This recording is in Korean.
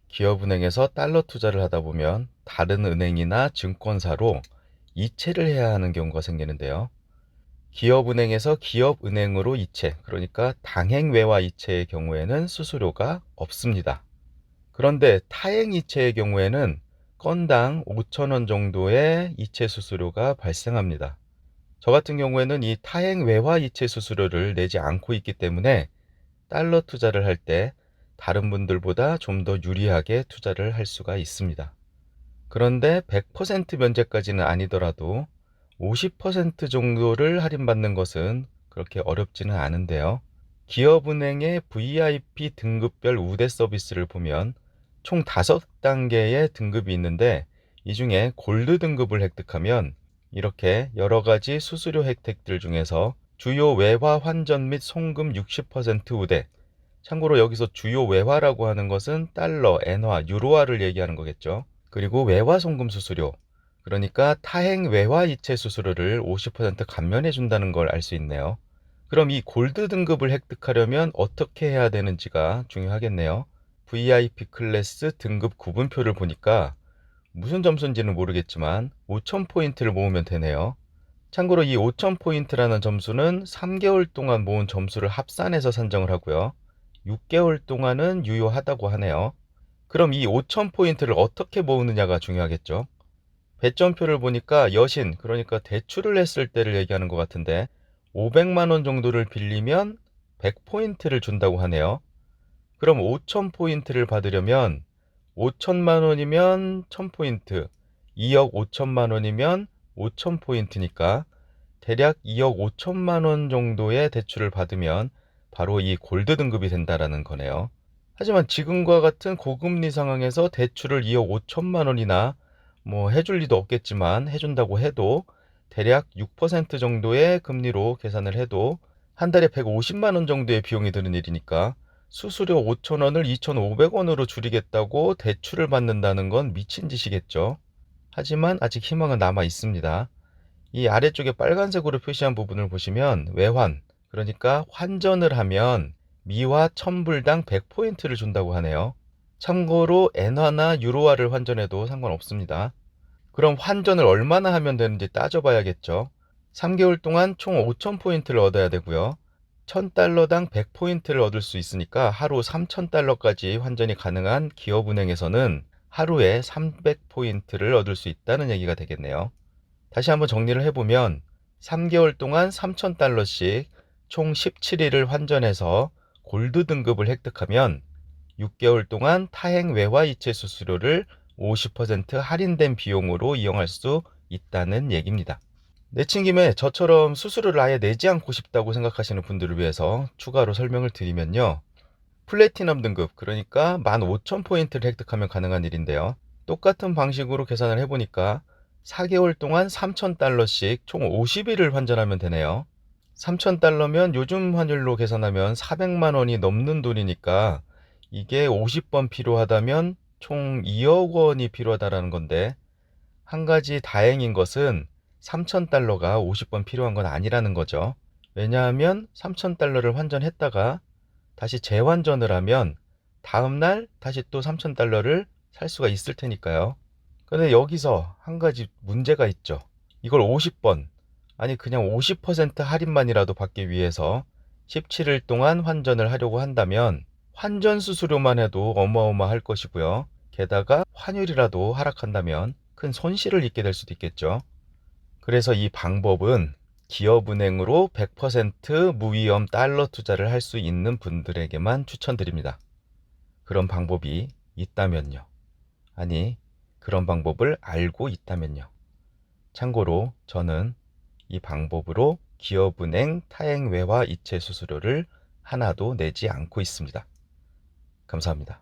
기업은행에서 달러 투자를 하다 보면 다른 은행이나 증권사로 이체를 해야 하는 경우가 생기는데요. 기업은행에서 기업은행으로 이체, 그러니까 당행외화 이체의 경우에는 수수료가 없습니다. 그런데 타행 이체의 경우에는 건당 5,000원 정도의 이체 수수료가 발생합니다. 저 같은 경우에는 이 타행 외화 이체 수수료를 내지 않고 있기 때문에 달러 투자를 할 때 다른 분들보다 좀 더 유리하게 투자를 할 수가 있습니다. 그런데 100% 면제까지는 아니더라도 50% 정도를 할인받는 것은 그렇게 어렵지는 않은데요. 기업은행의 VIP 등급별 우대 서비스를 보면 총 5단계의 등급이 있는데 이 중에 골드 등급을 획득하면 이렇게 여러 가지 수수료 혜택들 중에서 주요 외화 환전 및 송금 60% 우대, 참고로 여기서 주요 외화라고 하는 것은 달러, 엔화, 유로화를 얘기하는 거겠죠. 그리고 외화 송금 수수료, 그러니까 타행 외화 이체 수수료를 50% 감면해 준다는 걸 알 수 있네요. 그럼 이 골드 등급을 획득하려면 어떻게 해야 되는지가 중요하겠네요. VIP 클래스 등급 구분표를 보니까 무슨 점수인지는 모르겠지만 5,000포인트를 모으면 되네요. 참고로 이 5,000포인트라는 점수는 3개월 동안 모은 점수를 합산해서 산정을 하고요. 6개월 동안은 유효하다고 하네요. 그럼 이 5,000포인트를 어떻게 모으느냐가 중요하겠죠. 배점표를 보니까 여신, 그러니까 대출을 했을 때를 얘기하는 것 같은데 500만 원 정도를 빌리면 100포인트를 준다고 하네요. 그럼 5,000포인트를 받으려면 5천만 원이면 1,000포인트, 2억 5천만 원이면 5,000포인트니까 대략 2억 5천만 원 정도의 대출을 받으면 바로 이 골드 등급이 된다라는 거네요. 하지만 지금과 같은 고금리 상황에서 대출을 2억 5천만 원이나 뭐 해줄 리도 없겠지만 해준다고 해도 대략 6% 정도의 금리로 계산을 해도 한 달에 150만 원 정도의 비용이 드는 일이니까 수수료 5천 원을 2,500원으로 줄이겠다고 대출을 받는다는 건 미친 짓이겠죠. 하지만 아직 희망은 남아 있습니다. 이 아래쪽에 빨간색으로 표시한 부분을 보시면 외환, 그러니까 환전을 하면 미화 1,000불당 100포인트를 준다고 하네요. 참고로 엔화나 유로화를 환전해도 상관없습니다. 그럼 환전을 얼마나 하면 되는지 따져봐야겠죠. 3개월 동안 총 5,000포인트를 얻어야 되고요. 1,000달러당 100포인트를 얻을 수 있으니까 하루 3,000달러까지 환전이 가능한 기업은행에서는 하루에 300포인트를 얻을 수 있다는 얘기가 되겠네요. 다시 한번 정리를 해보면 3개월 동안 3,000달러씩 총 17일을 환전해서 골드 등급을 획득하면 6개월 동안 타행 외화 이체 수수료를 50% 할인된 비용으로 이용할 수 있다는 얘기입니다. 내친 김에 저처럼 수수료를 아예 내지 않고 싶다고 생각하시는 분들을 위해서 추가로 설명을 드리면요. 플래티넘 등급, 그러니까 15,000포인트를 획득하면 가능한 일인데요. 똑같은 방식으로 계산을 해보니까 4개월 동안 3,000달러씩 총 50일을 환전하면 되네요. 3,000달러면 요즘 환율로 계산하면 400만 원이 넘는 돈이니까 이게 50번 필요하다면 총 2억 원이 필요하다라는 건데, 한 가지 다행인 것은 3,000달러가 50번 필요한 건 아니라는 거죠. 왜냐하면 3,000달러를 환전했다가 다시 재환전을 하면 다음날 다시 또 3,000달러를 살 수가 있을 테니까요. 근데 여기서 한 가지 문제가 있죠. 이걸 50번, 아니 그냥 50% 할인만이라도 받기 위해서 17일 동안 환전을 하려고 한다면 환전 수수료만 해도 어마어마할 것이고요. 게다가 환율이라도 하락한다면 큰 손실을 입게 될 수도 있겠죠. 그래서 이 방법은 기업은행으로 100% 무위험 달러 투자를 할 수 있는 분들에게만 추천드립니다. 그런 방법이 있다면요. 아니, 그런 방법을 알고 있다면요. 참고로 저는 이 방법으로 기업은행 타행 외화 이체 수수료를 하나도 내지 않고 있습니다. 감사합니다.